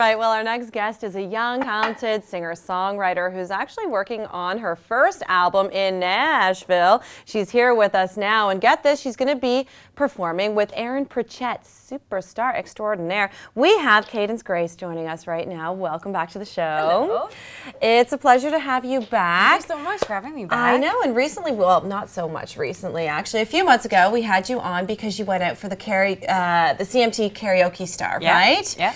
Right, well, our next guest is a young, talented singer-songwriter who's actually working on her first album in Nashville. She's here with us now, and get this, she's going to be performing with Pritchett, superstar extraordinaire. We have Cadence Grace joining us right now. Welcome back to the show. Hello. It's a pleasure to have you back. Thank you so much for having me back. I know, and recently, well, not so much recently, actually. A few months ago, we had you on because you went out for the CMT Karaoke Star, right? Yeah.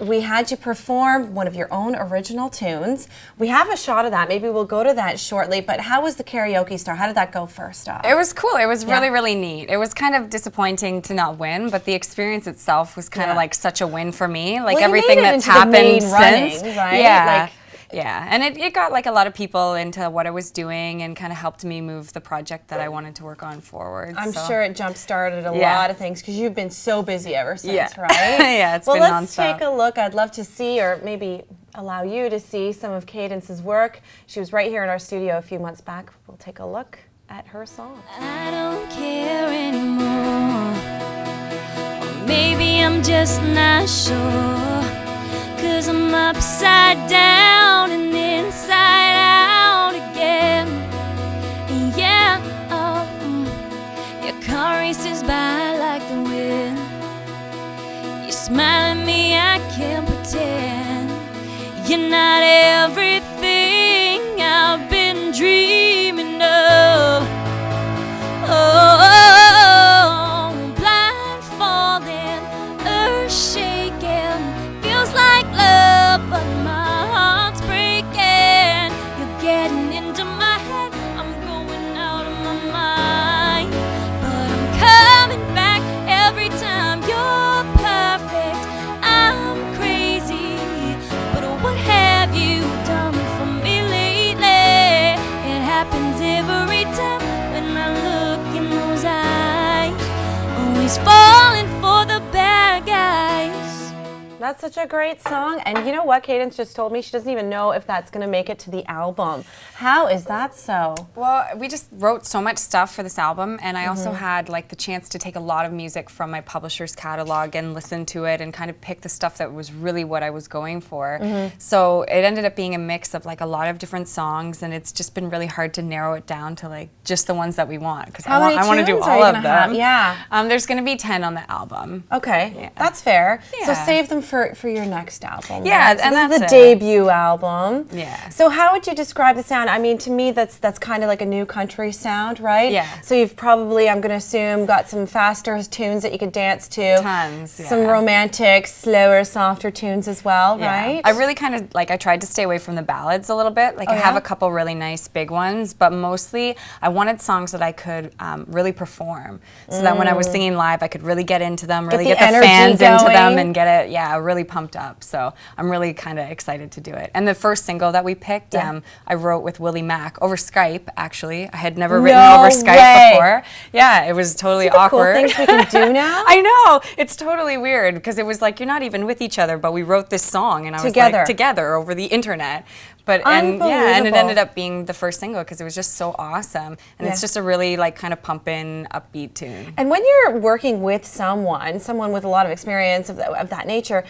We had you perform one of your own original tunes. We have a shot of that. Maybe we'll go to that shortly. But how was the Karaoke Star? How did that go first off? It was cool. It was really, really neat. It was kind of disappointing to not win, but the experience itself was kind of like such a win for me. Like everything that's happened since. Right? Yeah. Yeah, and it got like a lot of people into what I was doing and kind of helped me move the project that I wanted to work on forward. I'm sure it jump-started a lot of things because you've been so busy ever since, right? Yeah, it's been nonstop. Well, let's take a look. I'd love to see, or maybe allow you to see, some of Cadence's work. She was right here in our studio a few months back. We'll take a look at her song. I don't care anymore, or maybe I'm just not sure, 'cause I'm upside down and inside out again. And yeah, your car races by like the wind. You smile at me, I can't pretend. You're not everything I've been dreaming of. Blindfolded, earth shaking, feels like love, but my heart's breaking. You're getting into my head, I'm going out of my mind, but I'm coming back every time. You're perfect, I'm crazy, but what have you done for me lately? It happens every time when I look in those eyes, always falling for the bad guys. That's such a great song, and you know what Cadence just told me? She doesn't even know if that's going to make it to the album. How is that so? Well, we just wrote so much stuff for this album, and I also had like the chance to take a lot of music from my publisher's catalog and listen to it and kind of pick the stuff that was really what I was going for. So it ended up being a mix of like a lot of different songs, and it's just been really hard to narrow it down to like just the ones that we want, because I want to do all of them. There's going to be 10 on the album. Okay, that's fair. So save them for your next album. Yeah, right? So and this that's is the debut album. Yeah. So how would you describe the sound? I mean, to me, that's kind of like a new country sound, right? Yeah. So you've probably, I'm going to assume, got some faster tunes that you could dance to. Tons. Yeah. Some romantic, slower, softer tunes as well, right? I really kind of like, I tried to stay away from the ballads a little bit. Like I have a couple really nice big ones, but mostly I wanted songs that I could really perform, so that when I was singing live, I could really get into them, really get the fans into them, and get it, really pumped up. So I'm really kind of excited to do it. And the first single that we picked, I wrote with Willie Mack over Skype. Actually, I had never written over Skype before. Yeah, it was totally awkward. Cool things we can do now. I know, it's totally weird because it was like you're not even with each other, but we wrote this song, and I was like together over the internet. But and it ended up being the first single because it was just so awesome, and it's just a really like kind of pumping, upbeat tune. And when you're working with someone with a lot of experience of that nature,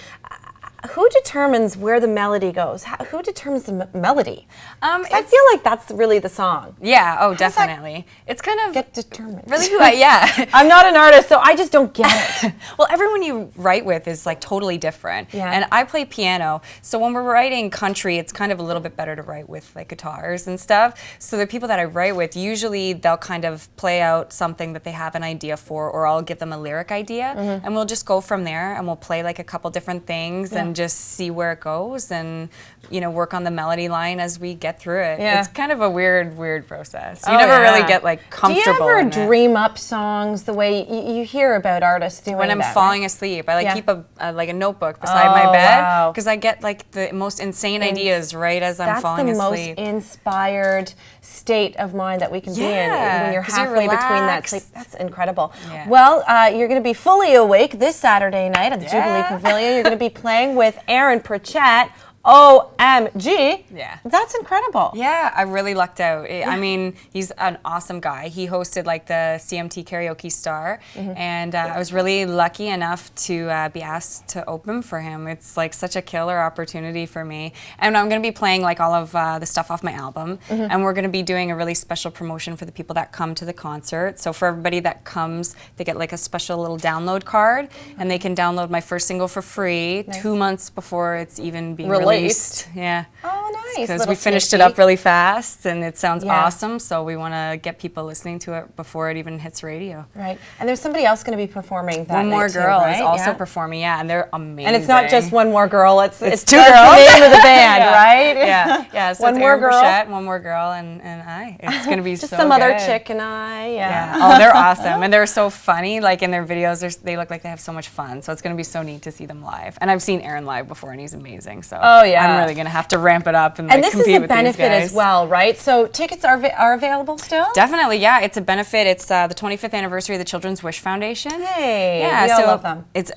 who determines where the melody goes? Who determines the melody? I feel like that's really the song. Yeah, oh, definitely. It's kind of get determined. Really who I'm not an artist, so I just don't get it. Well, everyone you write with is like totally different. Yeah. And I play piano, so when we're writing country, it's kind of a little bit better to write with like guitars and stuff. So the people that I write with, usually they'll kind of play out something that they have an idea for, or I'll give them a lyric idea, and we'll just go from there, and we'll play like a couple different things and just see where it goes, and work on the melody line as we get through it. It's kind of a weird process. You never really get like comfortable. Do you ever dream up songs the way you hear about artists doing when I'm that, falling asleep? I like keep a notebook beside my bed, because I get like the most insane ideas right as I'm falling asleep. That's the most inspired state of mind that we can be in when you're halfway between that sleep. That's incredible. Well, you're going to be fully awake this Saturday night at the Jubilee Pavilion. You're going to be playing with Pritchett OMG. Yeah. That's incredible. Yeah, I really lucked out. I mean, he's an awesome guy. He hosted like the CMT Karaoke Star, and I was really lucky enough to be asked to open for him. It's like such a killer opportunity for me. And I'm going to be playing like all of the stuff off my album, and we're going to be doing a really special promotion for the people that come to the concert. So for everybody that comes, they get like a special little download card, and they can download my first single for free 2 months before it's even being released. Yeah. Oh, nice. Because Little we finished sneak it up peek. really fast, and it sounds Yeah. awesome, so we want to get people listening to it before it even hits radio. Right. And there's somebody else going to be performing that One More night too, Girl right? is also Yeah. performing, yeah, and they're amazing. And it's not just One More Girl, it's two that's girls. the name of the band, Yeah. right? Yeah, so One it's More Aaron Girl. Pritchett, One More Girl, and I. It's going to be Just so some other good. chick and I, Yeah. Oh, they're awesome, and they're so funny. Like in their videos, they look like they have so much fun. So it's going to be so neat to see them live. And I've seen Aaron live before, and he's amazing. So Oh, yeah. I'm really going to have to ramp it up and like, And this is compete a with these benefit guys. as well, right? So tickets are available still? Definitely, yeah. It's a benefit. It's the 25th anniversary of the Children's Wish Foundation. Hey, Yeah, we all so love them. It's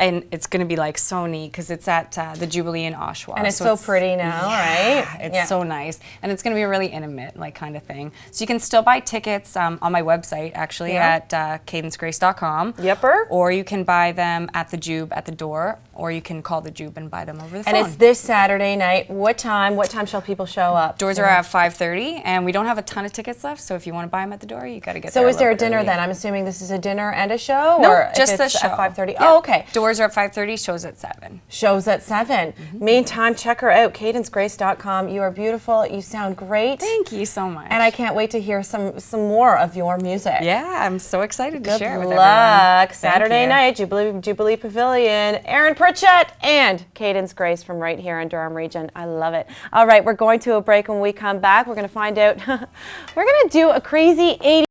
going to be like so neat because it's at the Jubilee in Oshawa. And it's so pretty now, right? It's so nice, and it's going to be a really intimate like kind of thing. So you can still buy tickets on my website actually at cadencegrace.com. Yepper. Or you can buy them at the Jube at the door, or you can call the Jube and buy them over the phone. And it's this Saturday night. What time? What time shall people show up? Doors are at 5:30, and we don't have a ton of tickets left. So if you want to buy them at the door, you got to get So there. is there a little bit dinner early. then? I'm assuming this is a dinner and a show? No, or just if the it's show. at 5:30. Yeah. Oh, okay. Doors are at 5:30. Shows at 7. Shows at 7. Meantime, check her out, cadencegrace.com. You are beautiful. You sound great. Thank you so much. And I can't wait to hear some more of your music. Yeah, I'm so excited to Good share it with luck. everyone. Saturday Thank you. night, Jubilee Pavilion. Aaron Pritchett and Cadence Grace from right here in Durham Region. I love it. All right, we're going to a break. When we come back, we're going to find out, we're going to do a crazy 80s